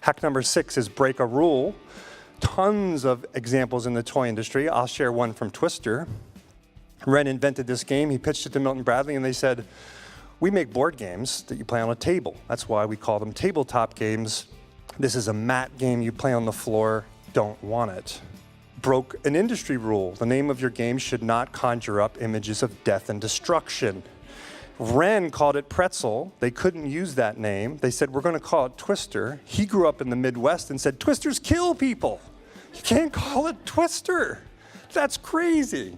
Hack number 6 is break a rule. Tons of examples in the toy industry. I'll share one from Twister. Ren invented this game. He pitched it to Milton Bradley, and they said, we make board games that you play on a table. That's why we call them tabletop games. This is a mat game you play on the floor. Don't want it. Broke an industry rule. The name of your game should not conjure up images of death and destruction. Ren called it Pretzel. They couldn't use that name. They said, we're going to call it Twister. He grew up in the Midwest and said, Twisters kill people. You can't call it Twister. That's crazy.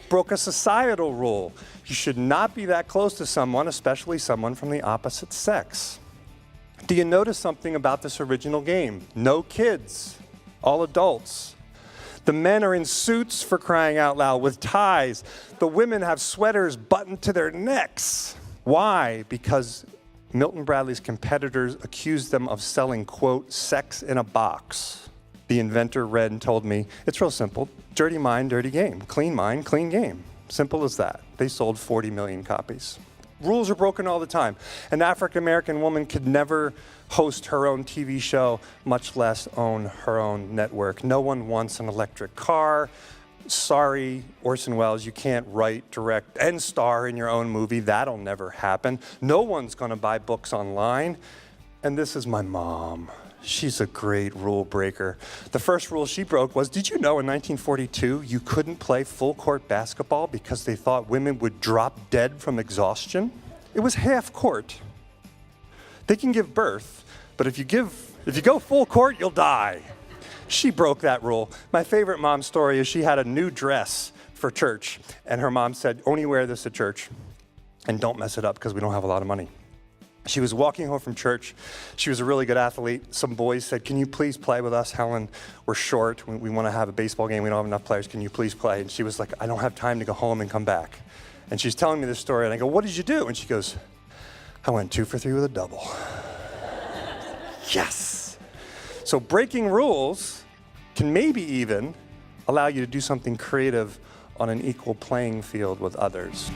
Broke a societal rule. You should not be that close to someone, especially someone from the opposite sex. Do you notice something about this original game? No kids, all adults. The men are in suits, for crying out loud, with ties. The women have sweaters buttoned to their necks. Why? Because Milton Bradley's competitors accused them of selling, quote, sex in a box. The inventor, Ren, told me, it's real simple. Dirty mind, dirty game. Clean mind, clean game. Simple as that. They sold 40 million copies. Rules are broken all the time. An African-American woman could never host her own TV show, much less own her own network. No one wants an electric car. Sorry, Orson Welles, you can't write, direct, and star in your own movie. That'll never happen. No one's going to buy books online. And this is my mom. She's a great rule breaker. The first rule she broke was, did you know in 1942 you couldn't play full court basketball because they thought women would drop dead from exhaustion? It was half court. They can give birth, but if you go full court, you'll die. She broke that rule. My favorite mom story is she had a new dress for church, and her mom said, only wear this at church, and don't mess it up because we don't have a lot of money. She was walking home from church. She was a really good athlete. Some boys said, can you please play with us, Helen? We're short. We want to have a baseball game. We don't have enough players. Can you please play? And she was like, I don't have time to go home and come back. And she's telling me this story, and I go, what did you do? And she goes, I went 2 for 3 with a double. Yes. So breaking rules can maybe even allow you to do something creative on an equal playing field with others.